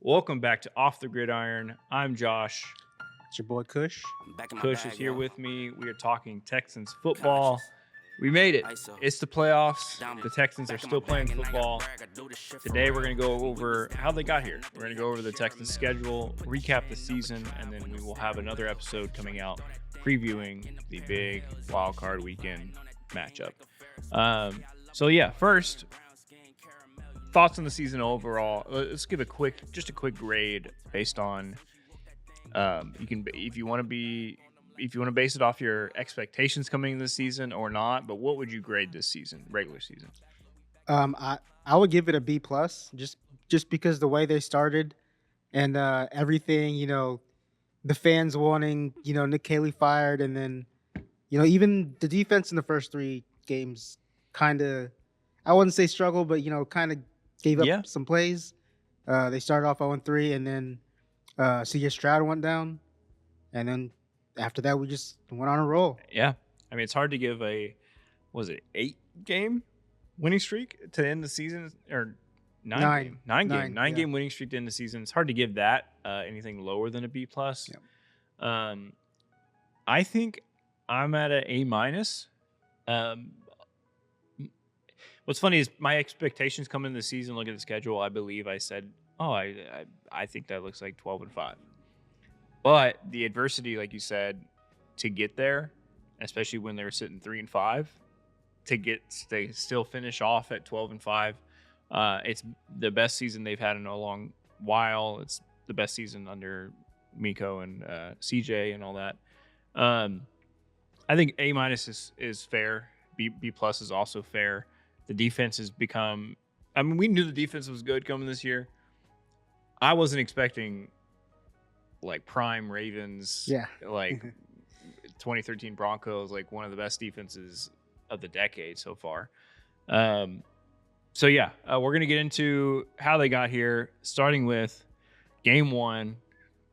Welcome back to Off the Gridiron. I'm Josh. It's your boy Kush. Kush is here with me. We are talking Texans football. We made it. It's the playoffs. The Texans are still playing football. Today we're going to go over how they got here. We're going to go over the Texans schedule, recap the season, and then we will have another episode coming out previewing the big wild card weekend matchup. First, thoughts on the season overall. Let's give a quick grade based on you can, if you want to base it off your expectations coming in this season or not. But what would you grade this season, regular season? I would give it a B plus, just because the way they started and everything. The fans wanting Nick Haley fired, and then even the defense in the first three games kind of, I wouldn't say struggle, but kind of gave up some plays. They started off 0-3, and then C.J. Stroud went down, and then after that we just went on a roll. Yeah, I mean, it's hard to give a 8-game winning streak to end the season, or nine game winning streak to end the season. It's hard to give that anything lower than a B plus. Yep. I think I'm at an A minus. What's funny is my expectations coming into the season. Look at the schedule. I believe I said, I think that looks like 12-5. But the adversity, like you said, to get there, especially when they were sitting 3-5, they still finish off at 12-5. It's the best season they've had in a long while. It's the best season under Miko and CJ and all that. I think A minus is fair. B plus is also fair. The defense has become. I mean, we knew the defense was good coming this year. I wasn't expecting like prime Ravens, like 2013 Broncos, like one of the best defenses of the decade so far. We're going to get into how they got here, starting with game one,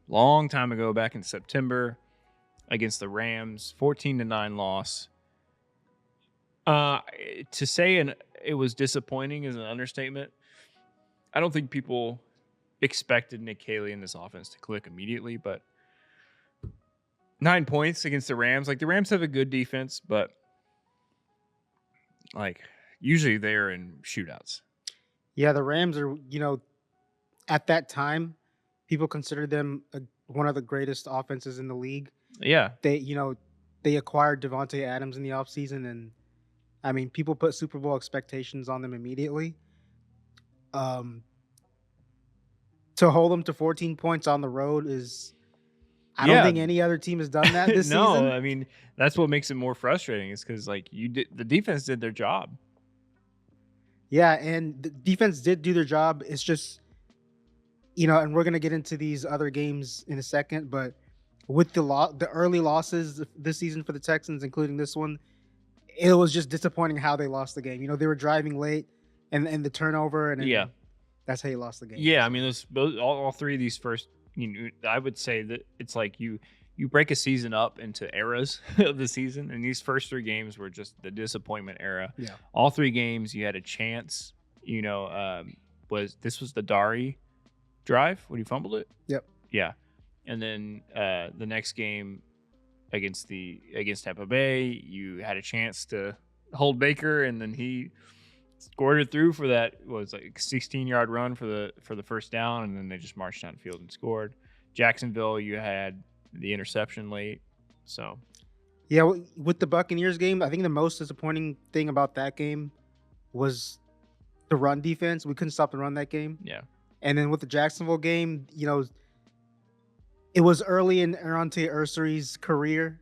long time ago, back in September against the Rams, 14-9 loss. To say it was disappointing is an understatement. I don't think people expected Nick Haley in this offense to click immediately, but 9 points against the Rams. Like, the Rams have a good defense, but like usually they're in shootouts. Yeah, the Rams are, at that time, people considered them one of the greatest offenses in the league. Yeah. They acquired Devontae Adams in the offseason, and I mean, people put Super Bowl expectations on them immediately. To hold them to 14 points on the road is, I don't think any other team has done that this season. No, I mean, that's what makes it more frustrating, is because like the defense did their job. Yeah, and the defense did do their job. It's just, and we're gonna get into these other games in a second, but with the early losses this season for the Texans, including this one, it was just disappointing how they lost the game. They were driving late, and the turnover, and that's how you lost the game. Yeah, I mean, all three of these first, I would say that it's like you break a season up into eras of the season, and these first three games were just the disappointment era. Yeah. All three games you had a chance. Was the Dari drive when you fumbled it? Yep. Yeah, and then the next game against Tampa Bay, you had a chance to hold Baker, and then he scored it through for that was like 16-yard run for the first down, and then they just marched down the field and scored. Jacksonville, you had the interception late. So yeah, with the Buccaneers game, I think the most disappointing thing about that game was the run defense. We couldn't stop the run that game. Yeah. And then with the Jacksonville game, it was early in Arante Ursari's career.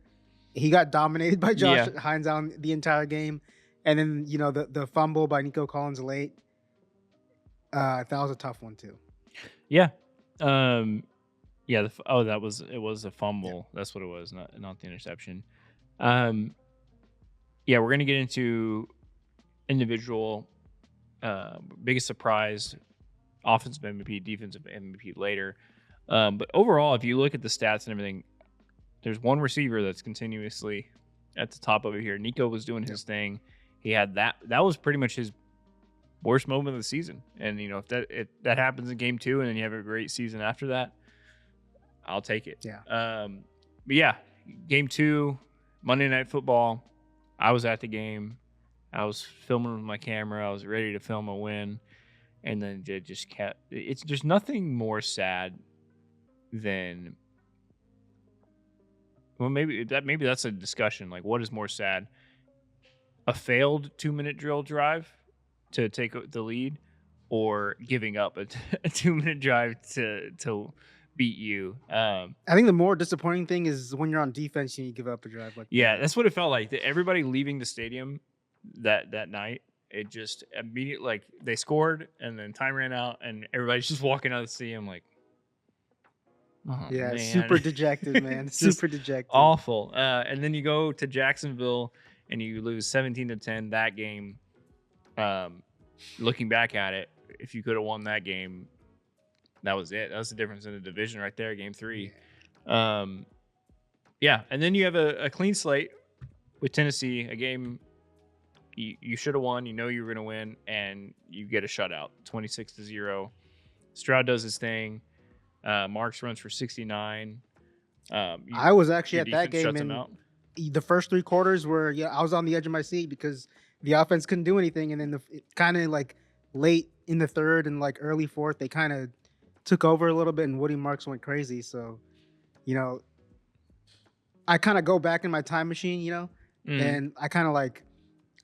He got dominated by Josh Hines on the entire game. And then, the fumble by Nico Collins late, that was a tough one too. Yeah. It was a fumble. Yeah. That's what it was, not the interception. We're going to get into individual biggest surprise, offensive MVP, defensive MVP later. But overall, if you look at the stats and everything, there's one receiver that's continuously at the top of it here. Nico was doing his thing. He had that was pretty much his worst moment of the season. And if that happens in game 2 and then you have a great season after that, I'll take it. Yeah. But yeah, game 2, Monday Night Football. I was at the game. I was filming with my camera. I was ready to film a win. And then it just kept. There's nothing more sad than. Well, maybe that's a discussion. Like, what is more sad? A failed 2-minute drill drive to take the lead, or giving up a 2-minute drive to beat you. I think the more disappointing thing is when you're on defense and you give up a drive like that. That's what it felt like. Everybody leaving the stadium that night, it just immediately, like, they scored and then time ran out and everybody's just walking out of the stadium like, oh, yeah, man. super dejected, man. Super dejected. Awful. And then you go to Jacksonville and you lose 17-10 that game. Looking back at it, if you could have won that game, that was it. That was the difference in the division right there, game 3. And then you have a clean slate with Tennessee, a game you should have won. You know you were going to win, and you get a shutout, 26-0. Stroud does his thing. Marks runs for 69. I was actually at that game, and the first 3 quarters were, I was on the edge of my seat because the offense couldn't do anything, and then kind of like late in the third and like early fourth, they kind of took over a little bit, and Woody Marks went crazy. So, I kind of go back in my time machine, and I kind of like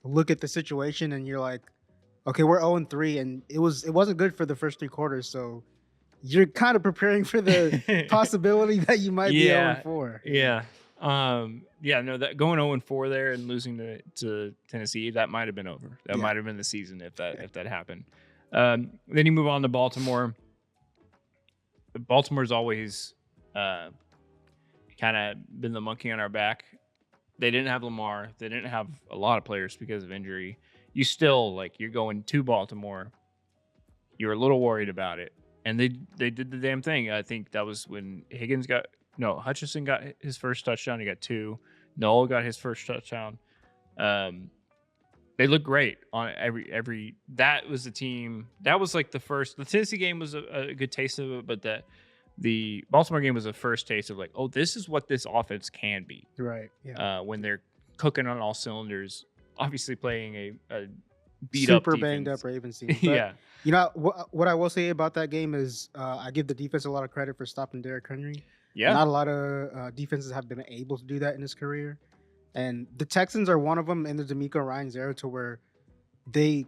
look at the situation, and you're like, okay, we're 0-3, and it wasn't good for the first 3 quarters. So you're kind of preparing for the possibility that you might be 0-4. Yeah. That going 0-4 there and losing to Tennessee, that might have been over. That might have been the season if that happened. Then you move on to Baltimore. Baltimore's always kind of been the monkey on our back. They didn't have Lamar. They didn't have a lot of players because of injury. You still, you're going to Baltimore. You're a little worried about it. And they did the damn thing. I think that was when Hutchinson got his first touchdown. He got 2. Noel got his first touchdown. They looked great on every. That was the team. That was like the first. The Tennessee game was a good taste of it, but the Baltimore game was the first taste of this is what this offense can be. Right. Yeah. When they're cooking on all cylinders, obviously playing a beat super up banged up Ravens team. But, yeah. What I will say about that game is I give the defense a lot of credit for stopping Derrick Henry. Yeah. Not a lot of defenses have been able to do that in his career. And the Texans are one of them in the D'Amico Ryans era to where they've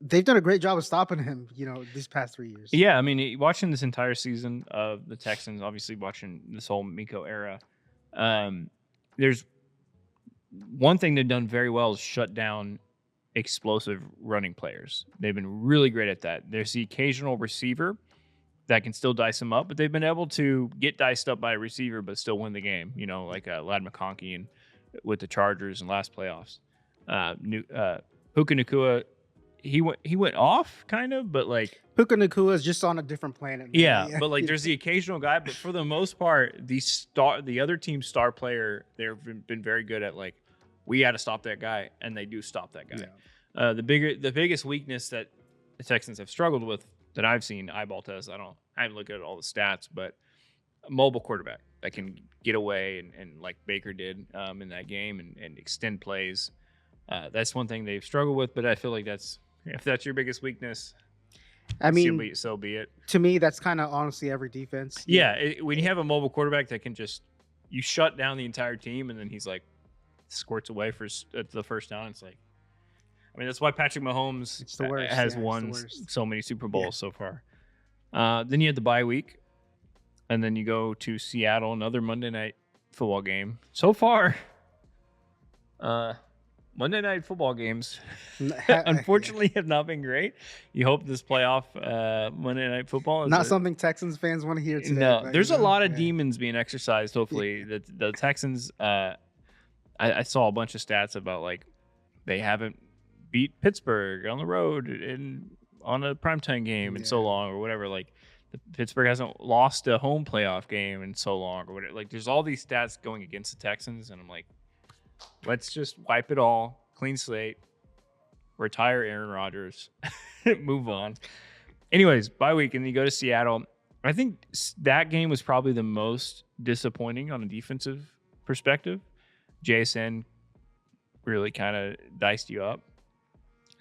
done a great job of stopping him, these past 3 years. Yeah, I mean, watching this entire season of the Texans, obviously watching this whole Miko era, there's one thing they've done very well is shut down explosive running players. They've been really great at that. There's the occasional receiver that can still dice them up, but they've been able to get diced up by a receiver but still win the game, like Ladd McConkey and with the Chargers in last playoffs. Puka Nacua, he went off kind of, but Puka Nacua is just on a different planet. Yeah, but there's the occasional guy, but for the most part, the other team's star player, they've been very good at we got to stop that guy, and they do stop that guy. Yeah. The biggest weakness that the Texans have struggled with that I've seen eyeball test, I haven't looked at all the stats, but a mobile quarterback that can get away and like Baker did in that game and extend plays. That's one thing they've struggled with, but I feel like if that's your biggest weakness, I mean, so be it. To me, that's kind of honestly every defense. Yeah, when you have a mobile quarterback that can you shut down the entire team, and then he's squirts away for the first down. It's that's why Patrick Mahomes has won so many Super Bowls so far. Then you had the bye week, and then you go to Seattle, another Monday night football game. So far, Monday night football games unfortunately have not been great. You hope this playoff Monday night football is not something Texans fans want to hear today. No, there's a lot of demons being exercised. Hopefully, the Texans. I saw a bunch of stats about they haven't beat Pittsburgh on the road on a primetime game in so long, or whatever. Pittsburgh hasn't lost a home playoff game in so long, or whatever. There's all these stats going against the Texans, and I'm let's just wipe it all, clean slate. retire Aaron Rodgers, move on. Anyways, bye week, and you go to Seattle. I think that game was probably the most disappointing on a defensive perspective. JSN really kind of diced you up.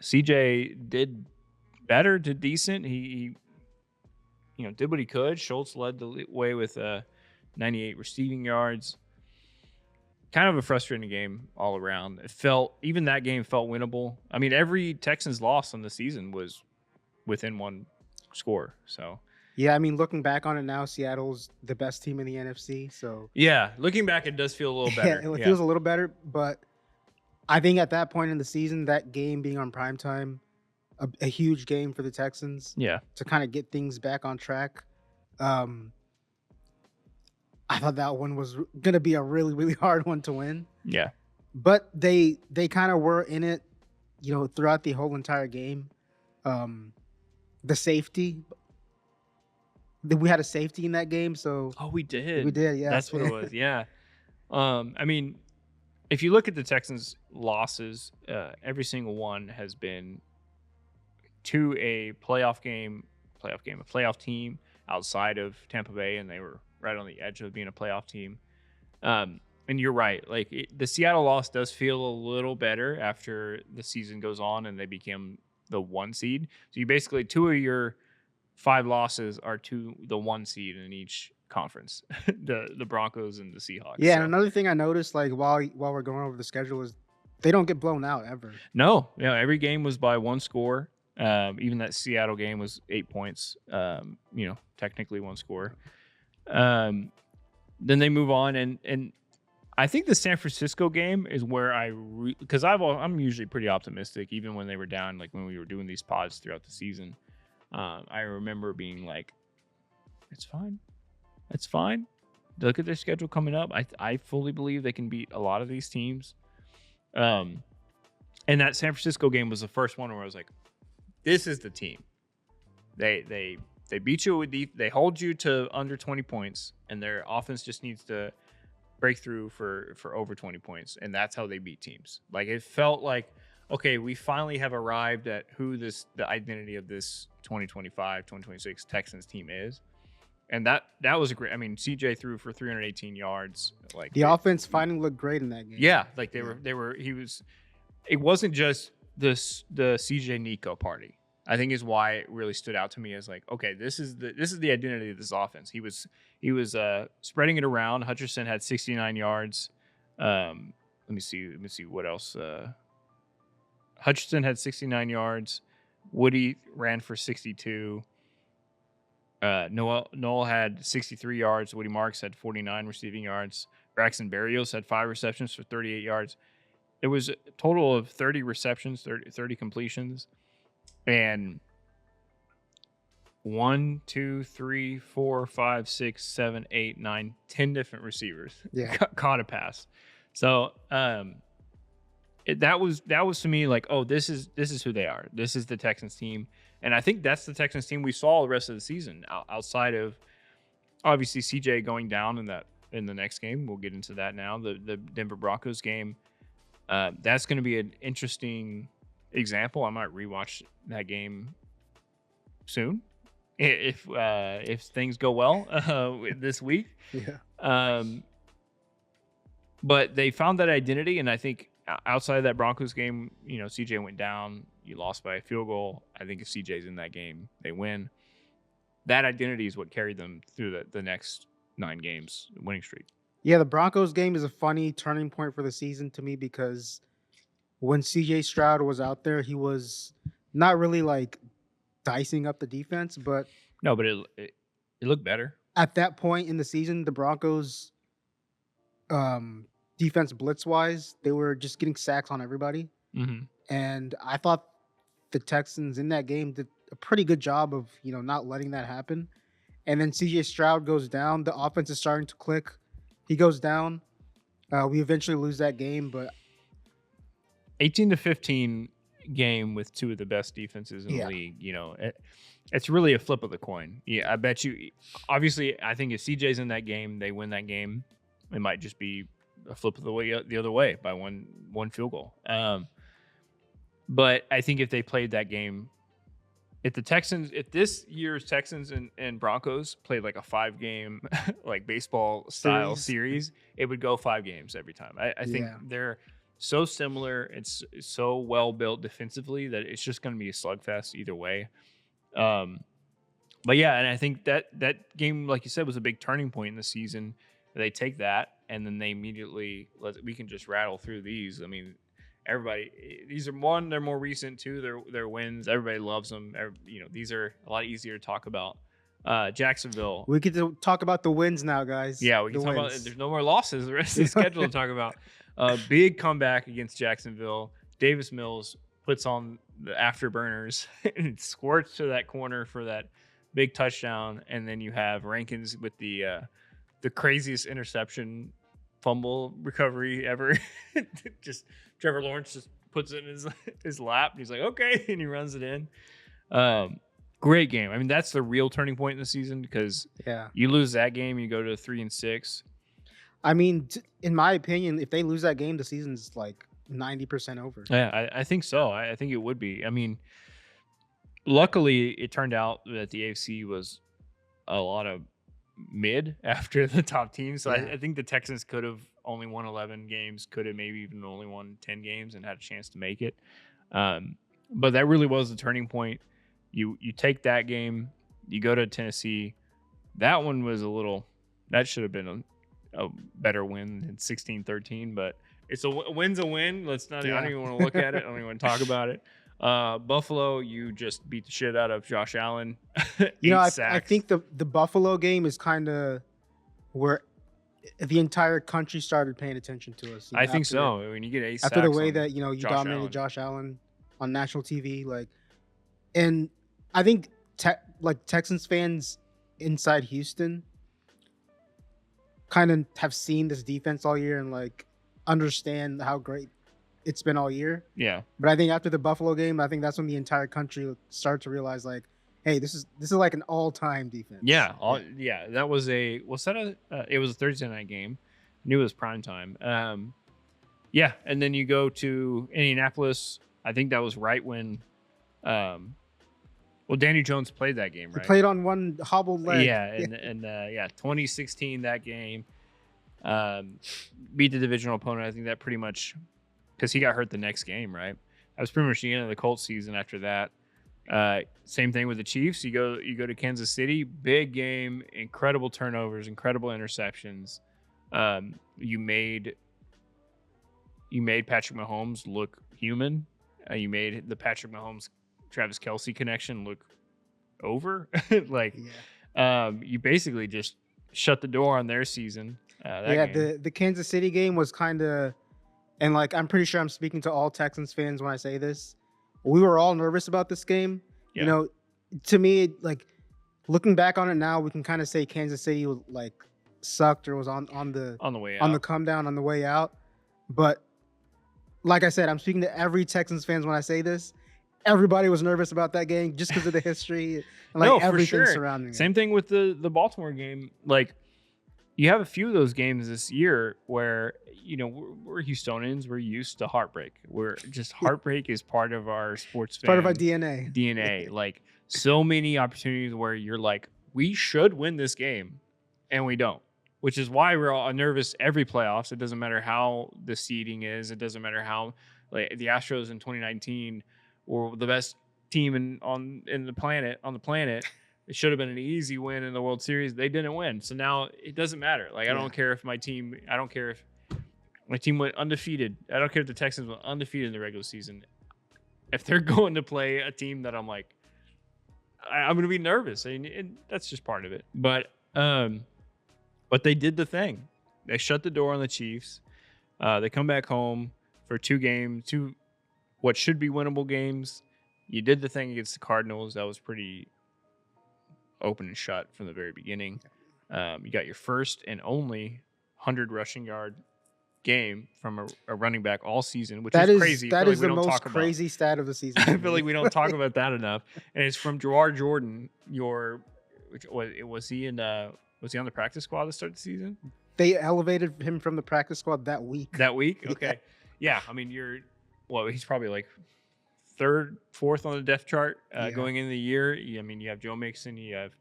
CJ did better to decent. He did what he could. Schultz led the way with 98 receiving yards. Kind of a frustrating game all around. Even that game felt winnable. I mean, every Texans loss on the season was within one score. So yeah, I mean, looking back on it now, Seattle's the best team in the NFC. So yeah, looking back, it does feel a little better. Yeah, it feels a little better. But I think at that point in the season, that game being on primetime, a huge game for the Texans. Yeah, to kind of get things back on track. I thought that one was going to be a really, really hard one to win. Yeah. But they kind of were in it, throughout the whole entire game. The safety. We had a safety in that game, so... Oh, we did. We did, yeah. That's what it was, yeah. I mean, if you look at the Texans' losses, every single one has been to a playoff team outside of Tampa Bay, and they were right on the edge of being a playoff team. And you're right. The Seattle loss does feel a little better after the season goes on and they became the 1 seed. So you basically 2 of your 5 losses are to the 1 seed in each conference, the Broncos and the Seahawks. Yeah, so. And another thing I noticed, while we're going over the schedule, is they don't get blown out ever. No, every game was by 1 score. Even that Seattle game was 8 points. Technically 1 score. Then they move on, and I think the San Francisco game is where because I'm usually pretty optimistic, even when they were down, like when we were doing these pods throughout the season. I remember being like, "It's fine. Look at their schedule coming up. I fully believe they can beat a lot of these teams." And that San Francisco game was the first one where I was like, "This is the team. They beat you they hold you to under 20 points, and their offense just needs to break through for over 20 points, and that's how they beat teams." It felt like, okay, we finally have arrived at who the identity of this 2025, 2026 Texans team is. And that was a great. I mean, CJ threw for 318 yards. The offense finally looked great in that game. Yeah, it wasn't just the CJ Nico party. I think is why it really stood out to me as okay, this is the identity of this offense. He was spreading it around. Hutcherson had 69 yards. Let me see what else. Hutcherson had 69 yards. Woody ran for 62. Noel had 63 yards. Woody Marks had 49 receiving yards. Braxton Berrios had 5 receptions for 38 yards. It was a total of 30 receptions, 30 completions. And 1, 2, 3, 4, 5, 6, 7, 8, 9, 10 different receivers caught a pass. So that was to me oh, this is who they are. This is the Texans team, and I think that's the Texans team we saw the rest of the season. Outside of obviously CJ going down in the next game, we'll get into that now. The Denver Broncos game, that's going to be an interesting example. I might rewatch that game soon if things go well this week. Yeah. But they found that identity, and I think outside of that Broncos game, CJ went down. You lost by a field goal. I think if CJ's in that game, they win. That identity is what carried them through the next 9 games winning streak. Yeah, the Broncos game is a funny turning point for the season to me because when CJ Stroud was out there, he was not really dicing up the defense, but it looked better. At that point in the season, the Broncos defense blitz wise, they were just getting sacks on everybody. Mm-hmm. And I thought the Texans in that game did a pretty good job of, not letting that happen. And then CJ Stroud goes down. The offense is starting to click. He goes down. We eventually lose that game, but 18-15 game with 2 of the best defenses in the league. It's really a flip of the coin. Yeah, I bet you. Obviously, I think if CJ's in that game, they win that game. It might just be a flip of the other way by one field goal. But I think if they played that game, if this year's Texans and Broncos played like a 5-game like baseball style series, it would go 5 games every time. I think they're so similar. It's so well built defensively that it's just going to be a slugfest either way. But yeah, and I think that game, like you said, was a big turning point in the season. They take that and then they immediately we can just rattle through these. I mean, everybody, these are they're more recent too. They're wins. Everybody loves them. These are a lot easier to talk about. Jacksonville. We get to talk about the wins now, guys. Yeah, we can talk about. There's no more losses. The rest of the schedule to talk about. Big comeback against Jacksonville. Davis Mills puts on the afterburners and squirts to that corner for that big touchdown, and then you have Rankins with the craziest interception fumble recovery ever. Just Trevor Lawrence just puts it in his lap, and he's like, okay, and he runs it in. Great game. I mean, that's the real turning point in the season because you lose that game, you go to 3-6. I mean, in my opinion, if they lose that game, the season's like 90% over. Yeah, I think so. I think it would be. I mean, luckily, it turned out that the AFC was a lot of mid after the top teams. So I think the Texans could have only won 11 games, could have maybe even only won 10 games and had a chance to make it. But that really was the turning point. You take that game, you go to Tennessee. That one was that should have been a better win than 16-13, but it's a win's a win. I don't even want to look at it. I don't even want to talk about it. Buffalo, you just beat the shit out of Josh Allen. I think the Buffalo game is kind of where the entire country started paying attention to us. I think so. When you get 8 sacks after the way that you dominated Allen. Josh Allen on national TV, and I think Texans fans inside Houston kind of have seen this defense all year and understand how great it's been all year. Yeah. But I think after the Buffalo game, I think that's when the entire country started to realize hey, this is like an all-time defense. Yeah. That was it was a Thursday night game. I knew it was prime time. Yeah. And then you go to Indianapolis. I think that was right when, Danny Jones played that game, right? He played on one hobbled leg. Yeah. And 2016, that game, beat the divisional opponent. I think that pretty much, because he got hurt the next game, right? That was pretty much the end of the Colts season after that. Same thing with the Chiefs. You go to Kansas City, big game, incredible turnovers, incredible interceptions. You made Patrick Mahomes look human. You made the Patrick Mahomes Travis Kelce connection look over. You basically just shut the door on their season. The Kansas City game was kind of, and I'm pretty sure I'm speaking to all Texans fans when I say this. We were all nervous about this game. Yeah. To me, looking back on it now, we can kind of say Kansas City was sucked or was on the way out. On the come down, on the way out. But like I said, I'm speaking to every Texans fans when I say this. Everybody was nervous about that game just because of the history and everything surrounding it. Same thing with the Baltimore game. You have a few of those games this year where we're Houstonians. We're used to heartbreak. We're just heartbreak is part of our sports fan. Part of our DNA. So many opportunities where you're we should win this game, and we don't. Which is why we're all nervous every playoffs. It doesn't matter how the seeding is. It doesn't matter how the Astros in 2019 were the best team on the planet. It should have been an easy win in the World Series. They didn't win. So now it doesn't matter. I don't care if my team went undefeated. I don't care if the Texans went undefeated in the regular season. If they're going to play a team that I'm going to be nervous. And that's just part of it. But they did the thing. They shut the door on the Chiefs. They come back home for 2 what should be winnable games. You did the thing against the Cardinals. That was pretty open and shut from the very beginning. You got your first and only 100 rushing yard game from a running back all season, which is crazy. That is the most crazy stat of the season. I feel like we don't talk about that enough. And it's from Gerard Jordan. Was he on the practice squad to start the season? They elevated him from the practice squad that week. That week? Okay. Yeah. I mean, he's probably third, fourth on the depth chart Yeah. going into the year. I mean, you have Joe Mixon, you have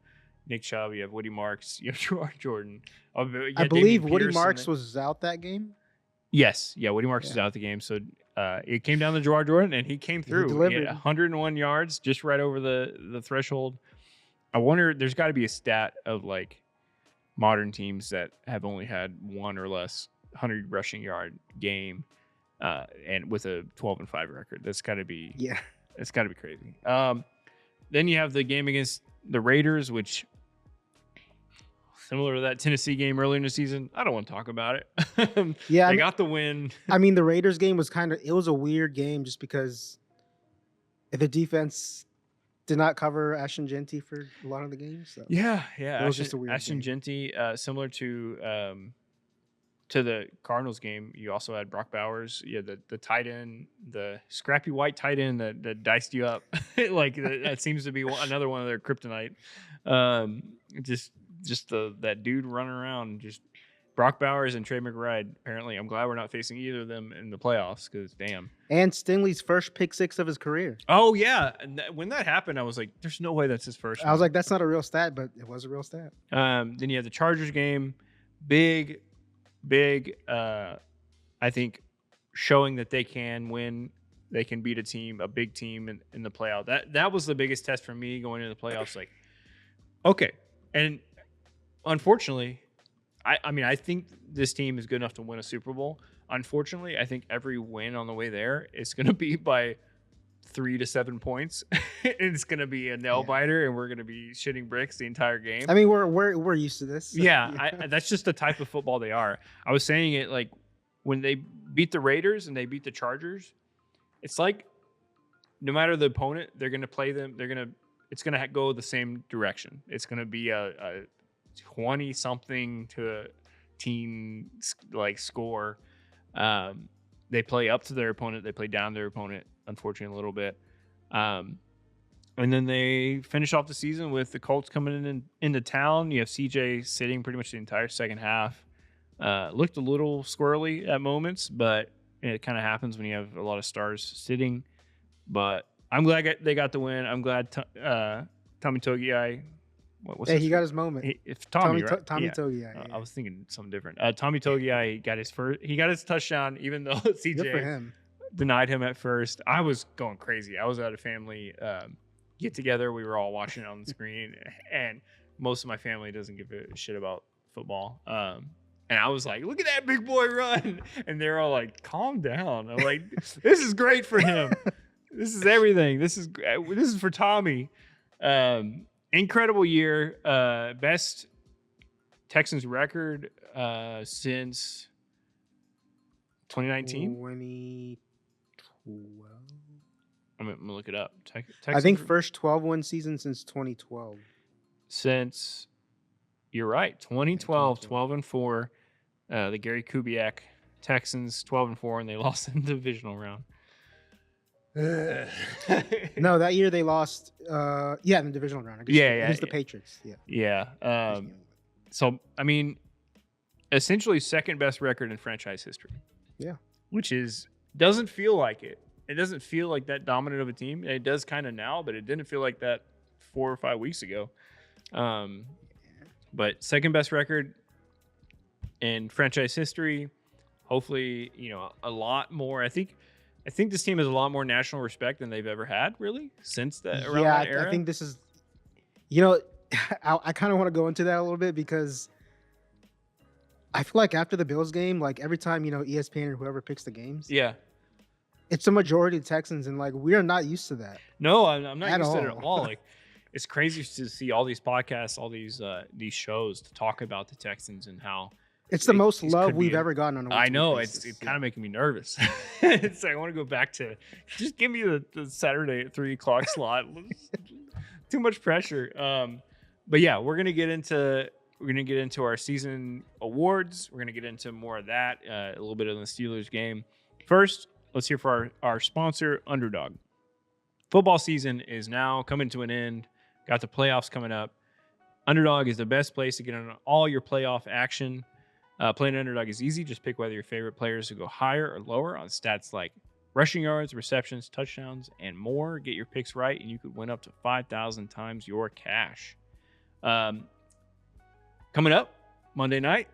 Nick Chubb, you have Woody Marks, you have Gerard Jordan. You I got believe Damian Woody Pierce in Marks there. was out that game. Yes, yeah, Woody Marks Yeah. is out the game, so it came down to Gerard Jordan, and he came through. He delivered. had 101 yards, just right over the threshold. I wonder, there's got to be a stat of like modern teams that have only had one or less 100 rushing yard game, and with a 12-5 record. That's got to be It's got to be crazy. Then you have the game against the Raiders, which similar to that Tennessee game earlier in the season. I don't want to talk about it. Yeah, they got the win. I mean, the Raiders game was it was a weird game just because the defense did not cover Ashton Genty for a lot of the games. So. Yeah. It was just a weird Ashton game. Genty, similar to the Cardinals game, you also had Brock Bowers. Yeah, the tight end, the scrappy white tight end that diced you up. Like that seems to be another one of their kryptonite. Just that dude running around. Just Brock Bowers and Trey McBride. Apparently, I'm glad we're not facing either of them in the playoffs because damn. And Stingley's first pick six of his career. Oh yeah, and when that happened, I was like, "There's no way that's his first." I was like, "That's not a real stat," but it was a real stat. Then you have the Chargers game, big. I think showing that they can win, they can beat a big team in the playoff. That was the biggest test for me going into the playoffs. Like, okay, and unfortunately, I think this team is good enough to win a Super Bowl. Unfortunately, I think every win on the way there is going to be by 3 to 7 points. It's going to be a nail biter, and we're going to be shitting bricks the entire game. I mean, we're used to this. So. Yeah, that's just the type of football they are. I was saying it like when they beat the Raiders and they beat the Chargers, it's like no matter the opponent, they're going to play them. It's going to go the same direction. It's going to be a 20-something to a teen like score. They play up to their opponent. They play down their opponent, unfortunately, a little bit. And then they finish off the season with the Colts coming into town. You have CJ sitting pretty much the entire second half. Looked a little squirrely at moments, but it kind of happens when you have a lot of stars sitting. But I'm glad they got the win. I'm glad Tommy Togiai. He got his moment. It's Tommy, right? Tommy Togiai. I was thinking something different. Tommy Togiai got his touchdown, even though CJ Good for him. denied him at first. I was going crazy. I was at a family get together. We were all watching it on the screen, and most of my family doesn't give a shit about football. And I was like, "Look at that big boy run!" And they're all like, "Calm down." I'm like, "This is great for him. This is everything. This is for Tommy." Incredible year. Best Texans record since 2019. 2012. I'm gonna look it up. I think first 12-win season since 2012. Since you're right, 2012, 12-4. The Gary Kubiak Texans 12-4, and they lost in the divisional round. No, that year they lost. In the divisional round. Against the Patriots. Yeah. So I mean, essentially second best record in franchise history. Yeah. Which doesn't feel like it. It doesn't feel like that dominant of a team. It does kind of now, but it didn't feel like that 4 or 5 weeks ago. But second best record in franchise history. Hopefully, a lot more. I think this team has a lot more national respect than they've ever had, really, since that era. I think this is, I kind of want to go into that a little bit because I feel like after the Bills game, like every time, ESPN or whoever picks the games, it's a majority of Texans, and like we are not used to that. No, I'm not used to it at all. Like it's crazy to see all these podcasts, all these shows to talk about the Texans and how it's the most love we've ever gotten on a I know it's kind of making me nervous. It's like I want to go back to just give me the Saturday at 3:00 slot. Too much pressure. But yeah, we're gonna get into our season awards. We're gonna get into more of that. A little bit of the Steelers game. First, let's hear for our sponsor, Underdog. Football season is now coming to an end. Got the playoffs coming up. Underdog is the best place to get on all your playoff action. Playing Underdog is easy. Just pick whether your favorite players to go higher or lower on stats like rushing yards, receptions, touchdowns, and more. Get your picks right, and you could win up to 5,000 times your cash. Coming up Monday night,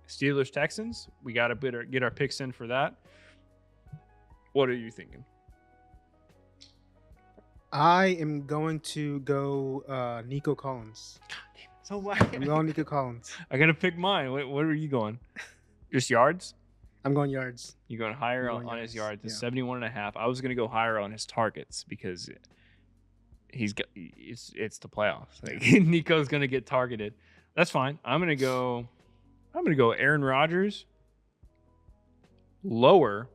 Steelers Texans. We got to get our picks in for that. What are you thinking? I am going to go Nico Collins. So why? I'm going Nico Collins. I got to pick mine. What are you going? Just yards? I'm going yards. You're going higher on his yards. It's Yeah. 71.5. I was going to go higher on his targets because it's the playoffs. Like Nico's going to get targeted. That's fine. I'm going to go Aaron Rodgers lower.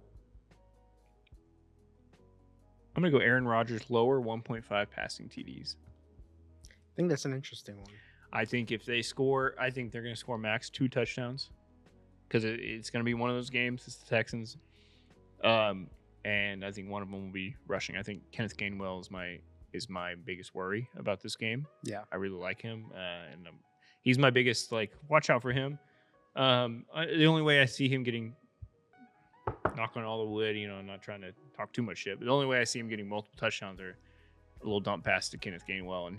I'm going to go Aaron Rodgers lower 1.5 passing TDs. I think that's an interesting one. I think if they score, I think they're going to score max 2 touchdowns because it's going to be one of those games. It's the Texans. And I think one of them will be rushing. I think Kenneth Gainwell is my biggest worry about this game. Yeah. I really like him. And he's my biggest, watch out for him. The only way I see him getting, knock on all the wood, I'm not trying to talk too much shit, but the only way I see him getting multiple touchdowns are a little dump pass to Kenneth Gainwell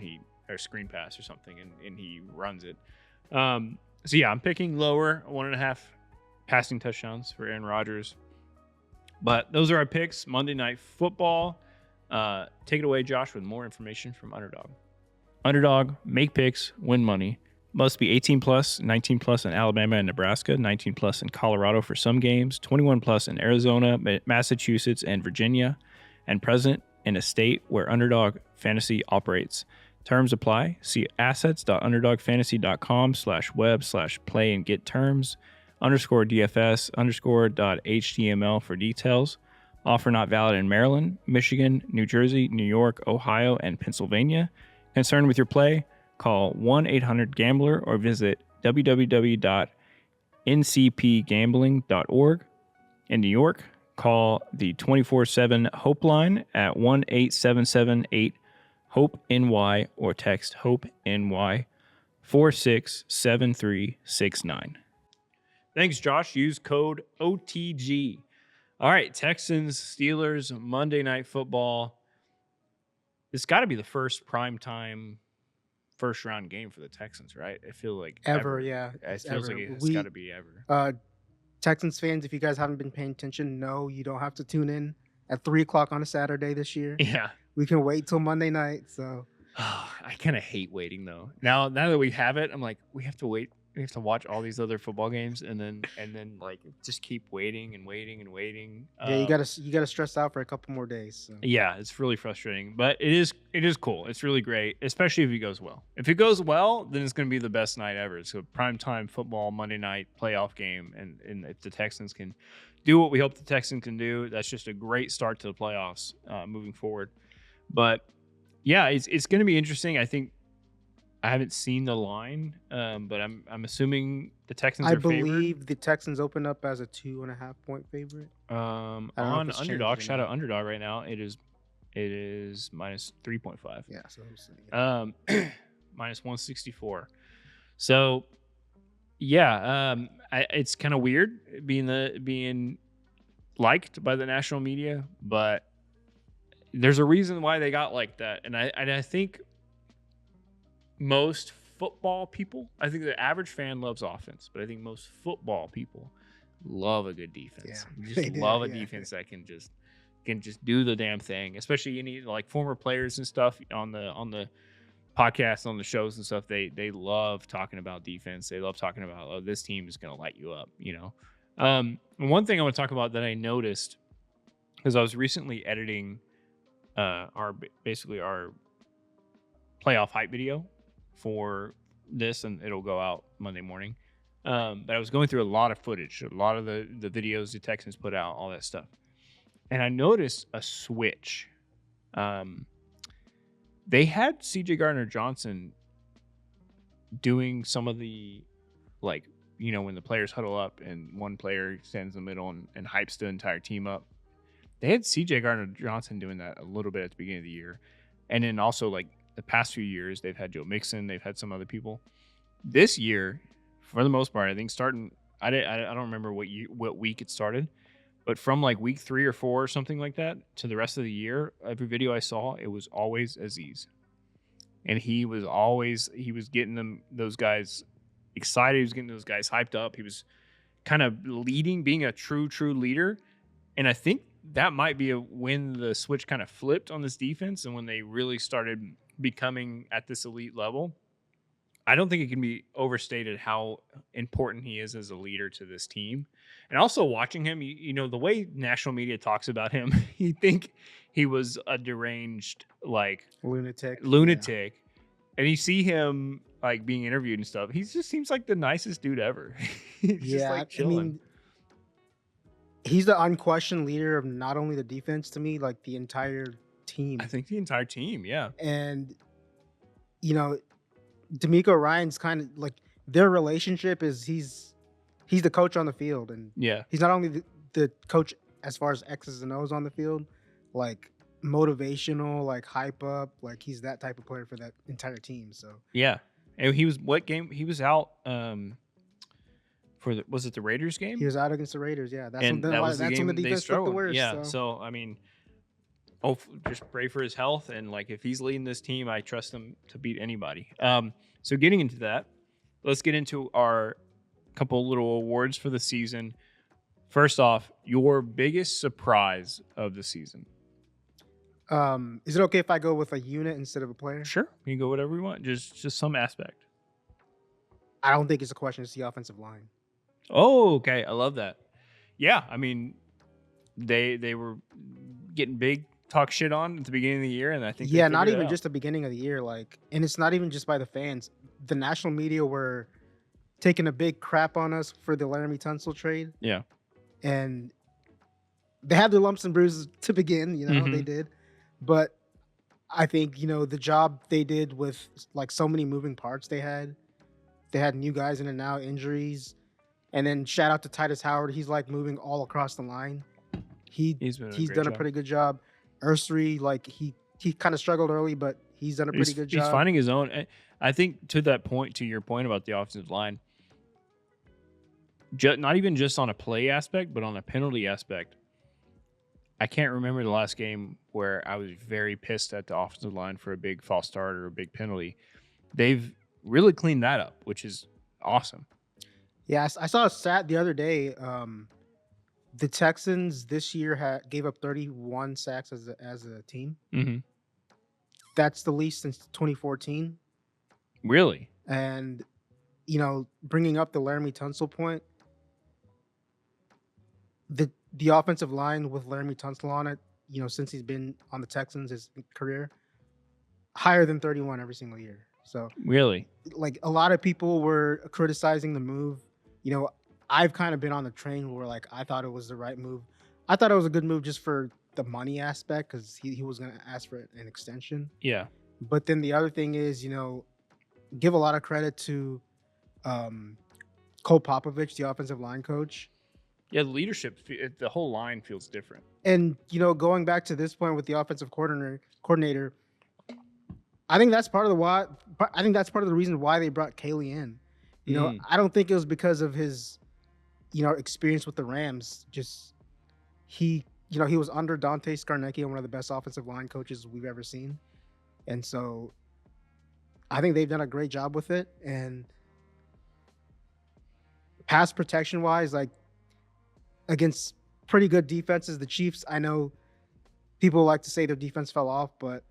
or screen pass or something, and he runs it. So yeah, I'm picking lower 1.5 passing touchdowns for Aaron Rodgers. But those are our picks. Monday Night Football. Take it away, Josh, with more information from Underdog. Underdog, make picks, win money. Must be 18 plus, 19 plus in Alabama and Nebraska, 19 plus in Colorado for some games, 21 plus in Arizona, Massachusetts, and Virginia, and present in a state where Underdog Fantasy operates. Terms apply. See assets.underdogfantasy.com/web/play and get terms _DFS_.html for details. Offer not valid in Maryland, Michigan, New Jersey, New York, Ohio, and Pennsylvania. Concerned with your play? Call 1-800-GAMBLER or visit www.ncpgambling.org. In New York, call the 24/7 Hope line at 1-877-8-HOPE-NY or text HOPE-NY 467369. Thanks, Josh. Use code OTG. All right, Texans, Steelers, Monday Night Football. It's got to be the first primetime first-round game for the Texans, right? I feel like Ever, yeah. It feels like it's got to be ever. Texans fans, if you guys haven't been paying attention, no, you don't have to tune in at 3 o'clock on a Saturday this year. Yeah. We can wait till Monday night. So I kind of hate waiting though. Now that we have it, I'm like, we have to wait. We have to watch all these other football games and then just keep waiting and waiting and waiting. yeah, you gotta stress out for a couple more days. So. Yeah, it's really frustrating, but it is cool. It's really great, especially if it goes well. If it goes well, then it's going to be the best night ever. So primetime football, Monday night playoff game, and if the Texans can do what we hope the Texans can do, that's just a great start to the playoffs moving forward. But yeah, it's going to be interesting. I think I haven't seen the line, but I'm assuming the Texans are favored. I believe the Texans open up as a 2.5 point favorite. On Underdog, shout out Underdog right now. It is minus 3.5. Yeah, so minus 164. So yeah, it's kind of weird being liked by the national media, but there's a reason why they got like that, and I think most football people, I think the average fan loves offense, but I think most football people love a good defense. Yeah, just love a defense that can just do the damn thing. Especially you need like former players and stuff on the podcasts, on the shows and stuff. They love talking about defense. They love talking about, oh, this team is going to light you up. One thing I want to talk about that I noticed, because I was recently editing our playoff hype video for this, and it'll go out Monday morning. But I was going through a lot of footage, a lot of the videos the Texans put out, all that stuff. And I noticed a switch. They had C.J. Gardner-Johnson doing some of the, when the players huddle up and one player stands in the middle and hypes the entire team up. They had C.J. Gardner-Johnson doing that a little bit at the beginning of the year. And then also, the past few years, they've had Joe Mixon, they've had some other people. This year, for the most part, I think starting, I don't remember what week it started, But from like week 3 or 4 or something like that to the rest of the year, every video I saw, it was always Aziz. And he was getting those guys excited. He was getting those guys hyped up. He was kind of leading, being a true leader. And I think that might be when the switch kind of flipped on this defense and when they really started becoming at this elite level. I don't think it can be overstated how important he is as a leader to this team. And also watching him, you know, the way national media talks about him, you think he was a deranged, like lunatic. Yeah. And you see him like being interviewed and stuff. He just seems like the nicest dude ever. He's just like chilling. I mean, he's the unquestioned leader of not only the defense to me, like the entire team. I think the entire team, yeah. And, you know, D'Amico Ryan's kind of like their relationship is he's the coach on the field, and he's not only the coach as far as X's and O's on the field, like motivational, like hype up, like he's that type of player for that entire team. So and he was he was out for was it the Raiders game? He was out against the Raiders. Yeah, that's when the defense looked the worst. Yeah, so I mean, just pray for his health, and like if he's leading this team, I trust him to beat anybody. So getting into that, let's get into our couple little awards for the season. First off, your biggest surprise of the season. Is it okay if I go with a unit instead of a player? Sure, you can go whatever you want. Just some aspect. I don't think it's a question. It's the offensive line. Oh, okay. I love that. Yeah, I mean, they were getting big talk shit on at the beginning of the year, and I think not even just the beginning of the year, like, and it's not even just by the fans. The national media were taking a big crap on us for the Laramie Tunsil trade. Yeah, and they had their lumps and bruises to begin. You know, they did, but I think the job they did with like so many moving parts they had new guys in and out, injuries. And then shout out to Titus Howard. He's like moving all across the line. He's done a pretty good job. Ursary, like he kind of struggled early, but he's done a pretty good job. He's finding his own. I think to your point about the offensive line, not even just on a play aspect, but on a penalty aspect. I can't remember the last game where I was very pissed at the offensive line for a big false start or a big penalty. They've really cleaned that up, which is awesome. Yeah, I saw a stat the other day. The Texans this year gave up 31 sacks as a team. Mm-hmm. That's the least since 2014. Really? And, bringing up the Laramie Tunsil point, the offensive line with Laramie Tunsil on it, since he's been on the Texans, his career, higher than 31 every single year. So really, like a lot of people were criticizing the move. I've kind of been on the train where like I thought it was the right move. I thought it was a good move just for the money aspect because he was going to ask for an extension. Yeah. But then the other thing is, give a lot of credit to Cole Popovich, the offensive line coach. Yeah, the leadership, the whole line feels different. And, going back to this point with the offensive coordinator, I think that's part of the reason why they brought Caley in. I don't think it was because of his, experience with the Rams. Just he was under Dante Scarnecchia, one of the best offensive line coaches we've ever seen. And so I think they've done a great job with it. And pass protection wise, like against pretty good defenses, the Chiefs, I know people like to say their defense fell off, but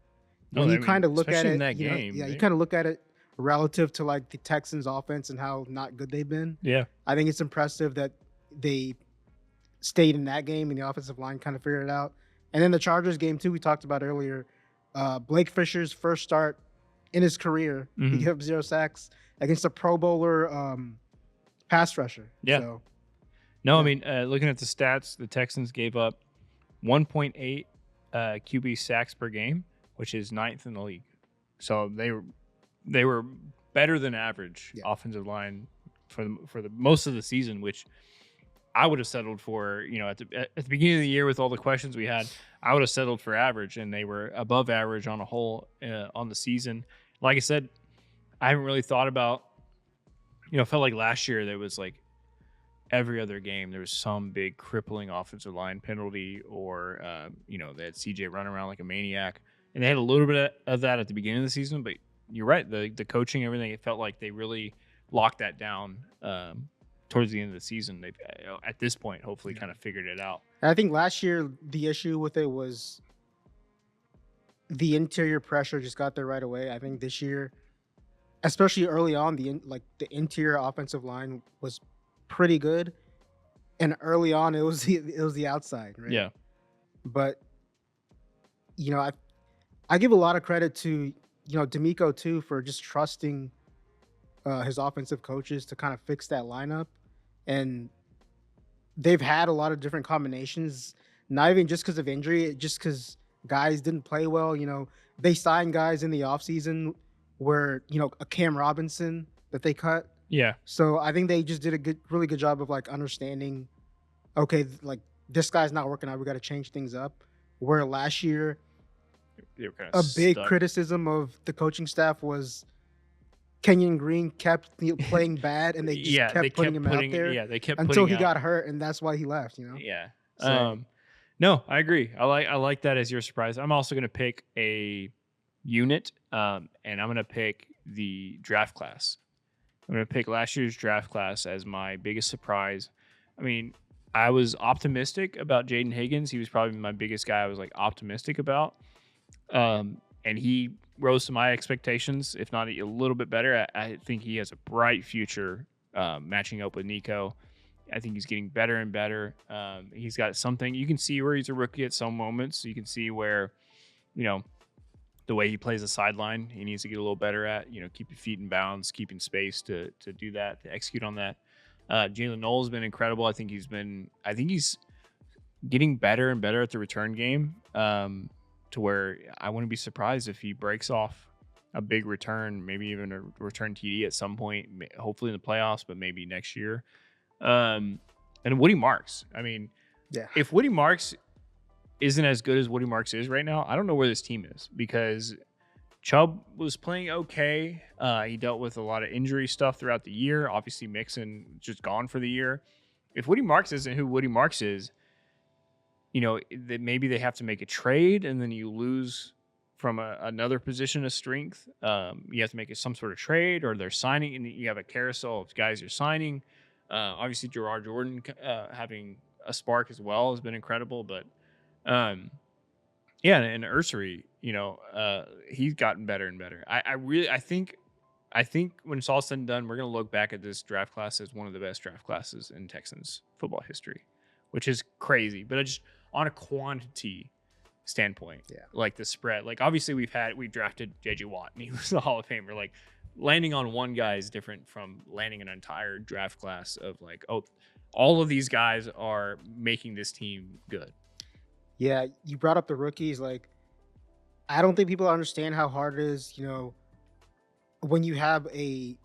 when you kind of look at it, you kind of look at it relative to like the Texans offense and how not good they've been. Yeah. I think it's impressive that they stayed in that game and the offensive line kind of figured it out. And then the Chargers game too, we talked about earlier, Blake Fisher's first start in his career, he gave up 0 sacks against a Pro Bowler pass rusher. Yeah. So, I mean, looking at the stats, the Texans gave up 1.8 QB sacks per game, which is 9th in the league. So they were better than average offensive line for the most of the season, which I would have settled for. At the beginning of the year with all the questions we had, I would have settled for average, and they were above average on a whole on the season. Like I said, I haven't really thought about. Felt like last year there was like every other game there was some big crippling offensive line penalty, or they had CJ running around like a maniac, and they had a little bit of that at the beginning of the season. But you're right, the coaching, everything, it felt like they really locked that down towards the end of the season. They at this point hopefully kind of figured it out. I think last year the issue with it was the interior pressure just got there right away. I think this year, especially early on, the interior offensive line was pretty good, and early on it was the outside, right? Yeah. But I give a lot of credit to D'Amico too for just trusting his offensive coaches to kind of fix that lineup, and they've had a lot of different combinations, not even just because of injury, just because guys didn't play well. They signed guys in the offseason where, a Cam Robinson that they cut. Yeah. So I think they just did a really good job of like understanding, okay, like this guy's not working out. We got to change things up. Where last year, they were kind a of big stuck. criticism of the coaching staff was Kenyon Green kept playing bad, and they just kept putting him out there. Yeah, they kept until putting he out. got hurt, and that's why he left. Yeah. So- No, I agree. I like that as your surprise. I'm also going to pick a unit, and I'm going to pick the draft class. I'm going to pick last year's draft class as my biggest surprise. I mean, I was optimistic about Jaden Higgins. He was probably my biggest guy I was like optimistic about. And he rose to my expectations, if not a little bit better. I think he has a bright future matching up with Nico. I think he's getting better and better. He's got something. You can see where he's a rookie at some moments. You can see where, the way he plays the sideline, he needs to get a little better at, keep your feet in bounds, keeping space to do that, to execute on that. Jalen Noel's been incredible. I think he's getting better and better at the return game, to where I wouldn't be surprised if he breaks off a big return, maybe even a return TD at some point, hopefully in the playoffs, but maybe next year. And Woody Marks. I mean, if Woody Marks isn't as good as Woody Marks is right now, I don't know where this team is, because Chubb was playing okay. He dealt with a lot of injury stuff throughout the year. Obviously, Mixon just gone for the year. If Woody Marks isn't who Woody Marks is, that maybe they have to make a trade, and then you lose from another position of strength. You have to make some sort of trade, or they're signing, and you have a carousel of guys you're signing. Obviously, Gerard Jordan having a spark as well has been incredible. But, and Ursary, he's gotten better and better. I think when it's all said and done, we're going to look back at this draft class as one of the best draft classes in Texans football history, which is crazy. But just on a quantity standpoint, like the spread, like obviously we drafted JJ Watt and he was a Hall of Famer. Like landing on one guy is different from landing an entire draft class of like, oh, all of these guys are making this team good. Yeah, you brought up the rookies. Like, I don't think people understand how hard it is, when you have the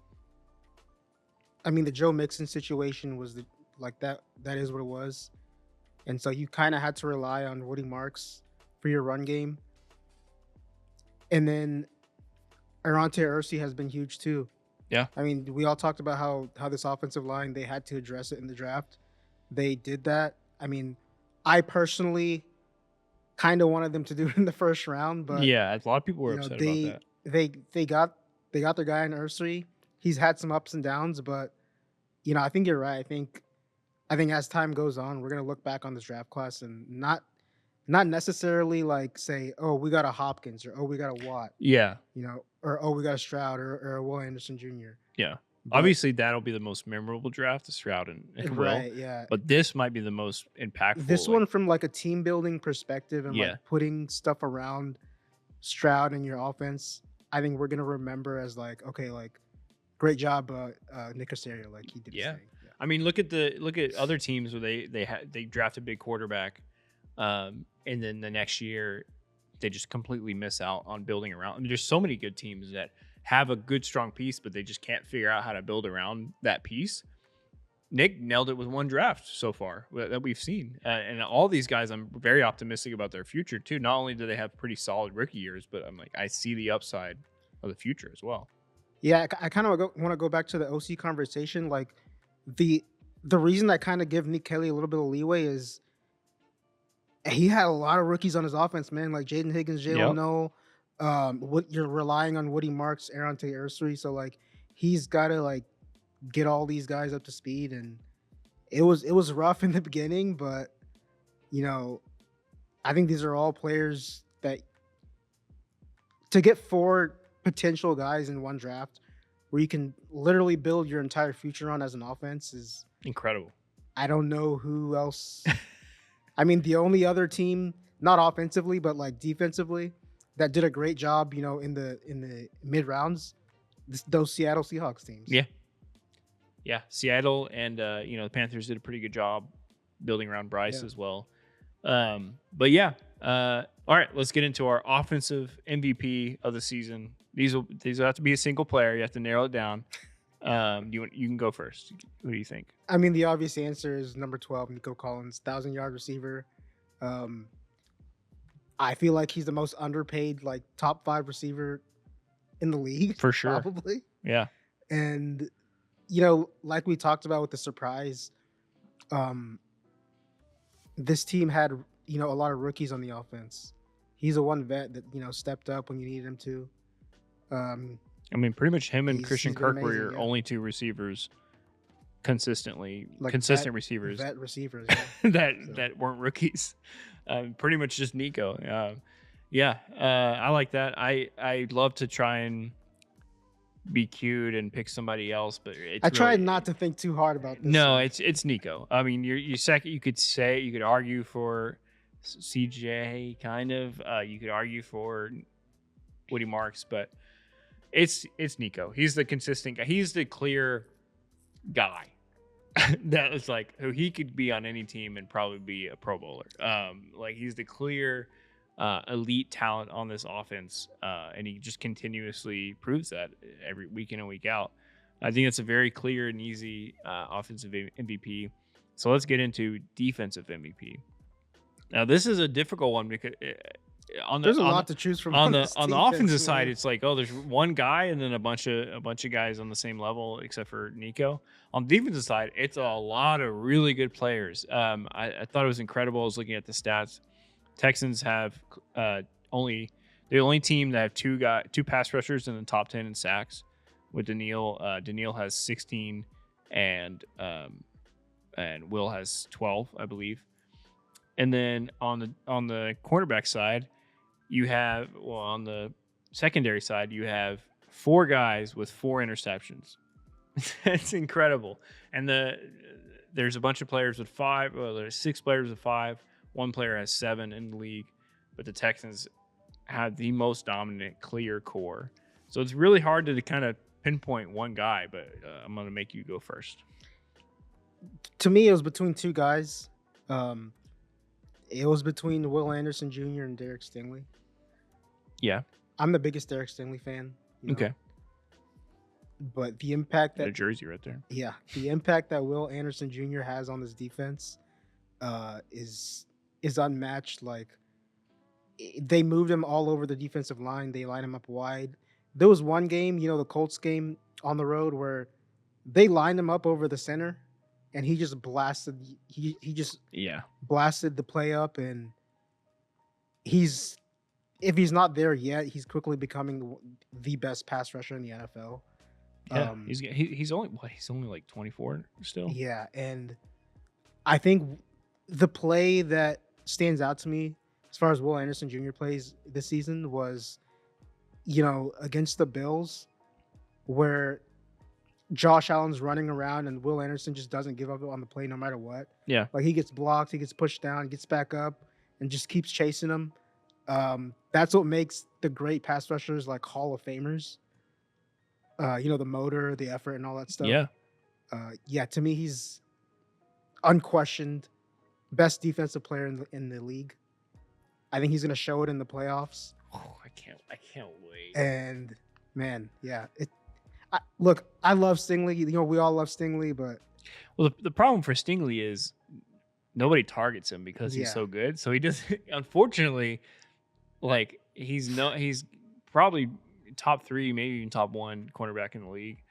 Joe Mixon situation was that is what it was. And so you kind of had to rely on Woody Marks for your run game. And then Arante Ursay has been huge too. Yeah. I mean, we all talked about how this offensive line, they had to address it in the draft. They did that. I mean, I personally kind of wanted them to do it in the first round, but yeah, a lot of people were upset about that. They got their guy in Ursay. He's had some ups and downs, but I think you're right. I think as time goes on, we're gonna look back on this draft class and not necessarily like say, oh, we got a Hopkins, or oh, we got a Watt. Yeah. Or oh, we got a Stroud or a Will Anderson Jr. Yeah. But obviously, that'll be the most memorable draft, the Stroud and Will. Right, yeah. But this might be the most impactful. This one from like a team building perspective and like putting stuff around Stroud in your offense, I think we're gonna remember as like, okay, like great job, Nick Caserio, like he did his thing. Yeah. I mean, look at other teams where they draft a big quarterback, and then the next year they just completely miss out on building around. I mean, there's so many good teams that have a good, strong piece, but they just can't figure out how to build around that piece. Nick nailed it with one draft so far that we've seen. And all these guys, I'm very optimistic about their future too. Not only do they have pretty solid rookie years, but I'm like, I see the upside of the future as well. Yeah, I kind of want to go back to the OC conversation. Like the the reason I kind of give Nick Kelly a little bit of leeway is he had a lot of rookies on his offense, man, like Jaden Higgins, Jalen Yep. Noel. What you're relying on Woody Marks, Aaron Taylor, so like he's got to like get all these guys up to speed, and it was rough in the beginning, but you know I think these are all players that to get four potential guys in one draft where you can literally build your entire future on as an offense is Incredible. I don't know who else. I mean, the only other team, not offensively, but like defensively, that did a great job, in the mid rounds, those Seattle Seahawks teams. Yeah. Yeah. Seattle and, the Panthers did a pretty good job building around Bryce as well. But yeah. All right, let's get into our offensive MVP of the season. These will have to be a single player. You have to narrow it down. You can go first. Who do you think? I mean, the obvious answer is number 12, Nico Collins, 1,000-yard receiver. I feel like he's the most underpaid, like top 5 receiver in the league. For sure. Probably. Yeah. And, like we talked about with the surprise, this team had, a lot of rookies on the offense. He's the one vet that, stepped up when you needed him to. I mean, pretty much him and Christian Kirk were your yeah. only two receivers consistent receivers vet receivers that weren't rookies. Pretty much just Nico. I like that. I love to try and be cute and pick somebody else, but I tried not to think too hard about this. No, it's Nico. I mean, you could argue for CJ kind of. You could argue for Woody Marks, but it's Nico. He's the consistent guy. He's the clear guy that was like who he could be on any team and probably be a Pro Bowler. Like he's the clear elite talent on this offense, and he just continuously proves that every week in and week out. I think it's a very clear and easy offensive MVP. So let's get into defensive MVP. Now this is a difficult one because there's a lot to choose from on the offensive side. It's like, oh, there's one guy and then a bunch of guys on the same level except for Nico. On the defensive side, it's a lot of really good players. I thought it was incredible. I was looking at the stats. Texans have the only team that have two pass rushers in the top 10 in sacks. With Daniil has 16 and Will has 12, I believe. And then on the cornerback side, on the secondary side, you have 4 guys with 4 interceptions. That's incredible. And there's a bunch of players with 5. Well, there's 6 players with 5. One player has 7 in the league, but the Texans have the most dominant, clear core. So it's really hard to kind of pinpoint one guy, but I'm going to make you go first. To me, it was between 2 guys. It was between Will Anderson Jr. and Derek Stingley. Yeah. I'm the biggest Derek Stingley fan. Okay. But the impact that... a jersey right there. Yeah. The impact that Will Anderson Jr. has on this defense is unmatched. Like, they moved him all over the defensive line. They lined him up wide. There was one game, the Colts game on the road, where they lined him up over the center, and he just blasted. He just blasted the play up, and if he's not there yet, he's quickly becoming the best pass rusher in the NFL. Yeah, he's only like 24 still. Yeah, and I think the play that stands out to me as far as Will Anderson Jr. plays this season was, against the Bills, where Josh Allen's running around and Will Anderson just doesn't give up on the play no matter what. Yeah. Like, he gets blocked, he gets pushed down, gets back up, and just keeps chasing him. That's what makes the great pass rushers like Hall of Famers. The motor, the effort, and all that stuff. Yeah. To me, he's unquestioned best defensive player in the league. I think he's going to show it in the playoffs. Oh, I can't wait. And man, yeah. Look, I love Stingley. We all love Stingley, but the problem for Stingley is nobody targets him because he's so good. So he does. Unfortunately, like he's probably top 3, maybe even top 1 cornerback in the league.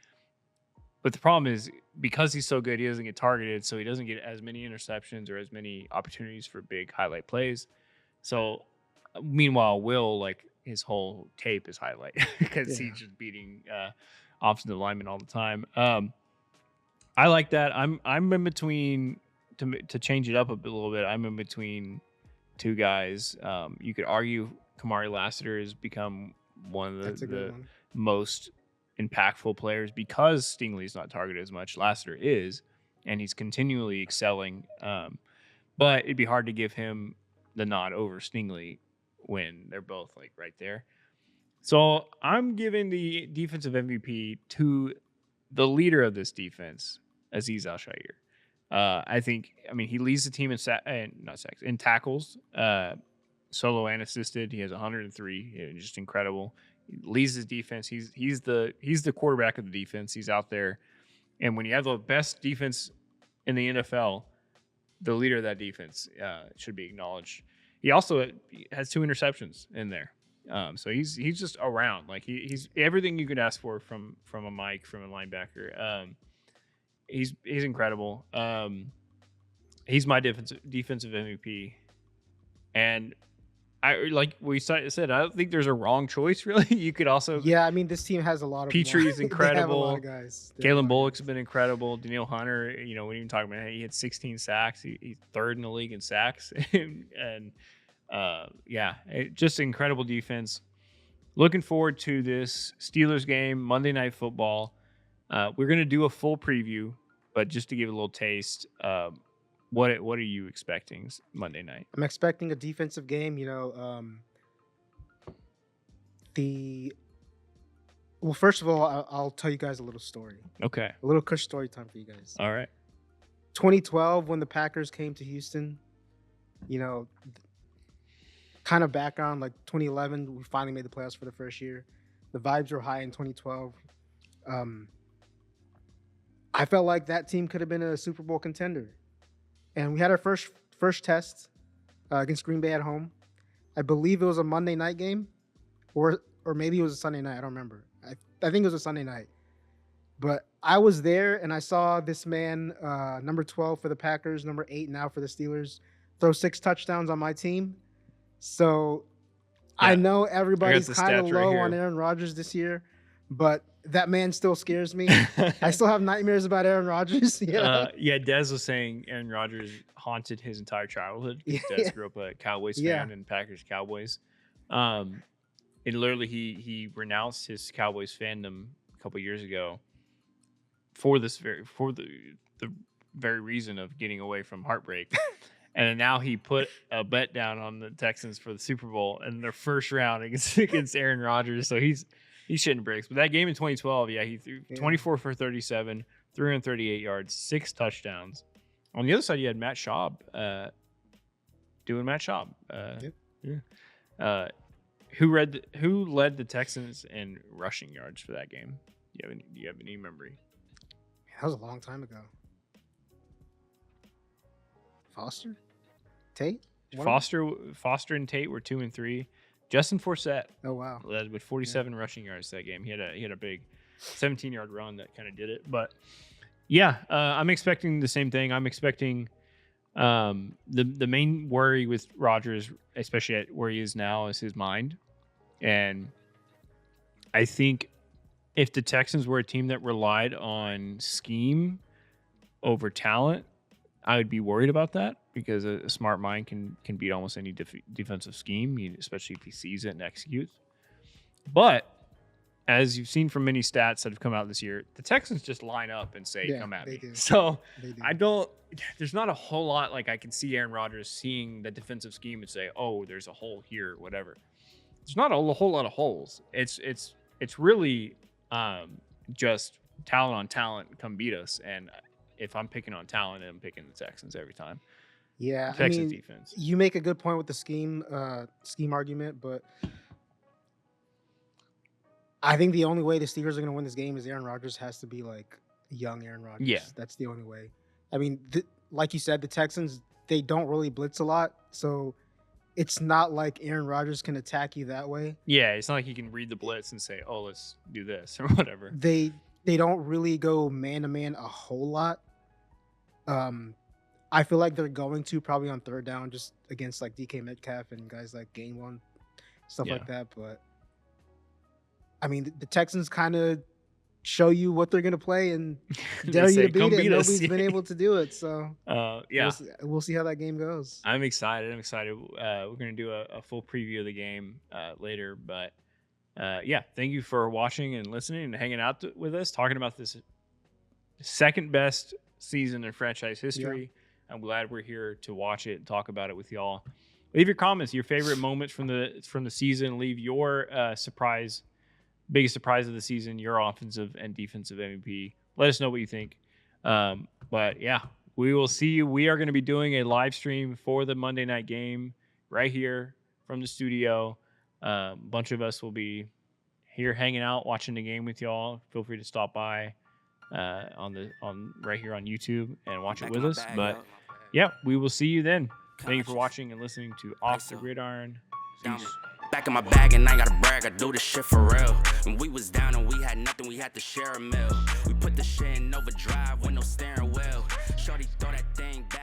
But the problem is because he's so good, he doesn't get targeted, so he doesn't get as many interceptions or as many opportunities for big highlight plays. So, meanwhile, Will, like, his whole tape is highlight because he's just beating offensive linemen all the time. I like that. I'm in between to change it up a little bit. I'm in between two guys. You could argue Kamari Lassiter has become one of the most impactful players because Stingley's not targeted as much. Lassiter is, and he's continually excelling. But it'd be hard to give him the nod over Stingley when they're both like right there. So I'm giving the defensive MVP to the leader of this defense, Azeez Al-Shaair. I mean, he leads the team in tackles, solo and assisted. He has 103, just incredible. He leads his defense. He's the quarterback of the defense. He's out there, and when you have the best defense in the NFL, the leader of that defense should be acknowledged. He also has 2 interceptions in there. So he's just around. Like he's everything you could ask for from a Mike, from a linebacker. He's incredible. He's my defensive MVP. And I, like we said, I don't think there's a wrong choice, really. You could also... Yeah, I mean, this team has a lot of... Petrie's incredible. They have a lot of guys. Kalen Bullock's been incredible. Danielle Hunter, we didn't even talk about it. He had 16 sacks. He's third in the league in sacks. Just incredible defense. Looking forward to this Steelers game, Monday Night Football. We're going to do a full preview, but just to give a little taste, what are you expecting Monday night? I'm expecting a defensive game. Well, first of all, I'll tell you guys a little story. Okay. A little Kush story time for you guys. All right. 2012, when the Packers came to Houston, kind of background, like 2011, we finally made the playoffs for the first year. The vibes were high in 2012. I felt like that team could have been a Super Bowl contender. And we had our first test against Green Bay at home. I believe it was a Monday night game, or maybe it was a Sunday night. I don't remember. I think it was a Sunday night. But I was there, and I saw this man, number 12 for the Packers, number 8 now for the Steelers, throw 6 touchdowns on my team. So I know everybody's kind of low on Aaron Rodgers this year, but that man still scares me. I still have nightmares about Aaron Rodgers. Dez was saying Aaron Rodgers haunted his entire childhood. Dez grew up a Cowboys fan and Packers Cowboys. And literally he renounced his Cowboys fandom a couple years ago for the very reason of getting away from heartbreak. And now he put a bet down on the Texans for the Super Bowl in their first round against Aaron Rodgers. So he's shitting bricks. But that game in 2012, he threw 24 for 37, 338 yards, 6 touchdowns. On the other side, you had Matt Schaub doing Matt Schaub. Who led the Texans in rushing yards for that game? Do you have any memory? That was a long time ago. Foster? Tate? Foster and Tate were 2 and 3. Justin Forsett. Oh wow! Led with 47 rushing yards that game. He had a big 17-yard run that kind of did it. But I'm expecting the same thing. I'm expecting the main worry with Rodgers, especially at where he is now, is his mind. And I think if the Texans were a team that relied on scheme over talent, I would be worried about that, because a smart mind can beat almost any defensive scheme, especially if he sees it and executes. But as you've seen from many stats that have come out this year, the Texans just line up and say, "Come at me." Do. So there's not a whole lot like I can see Aaron Rodgers seeing the defensive scheme and say, "Oh, there's a hole here," whatever. There's not a whole lot of holes. It's really just talent on talent come beat us. And if I'm picking on talent, I'm picking the Texans every time. Yeah, Texans defense. You make a good point with the scheme argument, but I think the only way the Steelers are going to win this game is Aaron Rodgers has to be like young Aaron Rodgers. Yeah, that's the only way. I mean, like you said, the Texans, they don't really blitz a lot, so it's not like Aaron Rodgers can attack you that way. Yeah, it's not like he can read the blitz and say, "Oh, let's do this," or whatever. they don't really go man to man a whole lot. I feel like they're going to probably on third down just against like DK Metcalf and guys like Game One, stuff Yeah. like that. But I mean, the Texans kind of show you what they're gonna play and They dare you say, to "Come beat it. beat And us." nobody's been able to do it, so Yeah. we'll see how that game goes. I'm excited. We're going to do a full preview of the game later. But yeah, thank you for watching and listening and hanging out with us, talking about this second best season in franchise history. I'm glad we're here to watch it and talk about it with y'all. Leave your comments, your favorite moments from the season. Leave your biggest surprise of the season, your offensive and defensive MVP. Let us know what you think. But yeah, we will see you. We are going to be doing a live stream for the Monday night game right here from the studio. A bunch of us will be here hanging out, watching the game with y'all. Feel free to stop by on right here on YouTube and watch it with us. But yeah, we will see you then. Thank you for watching and listening to Off the Gridiron. Peace. Back in my bag and I ain't gotta brag, I do this shit for real. When we was down and we had nothing, we had to share a meal. We put the shit in overdrive with no steering wheel. Shorty throw that thing back.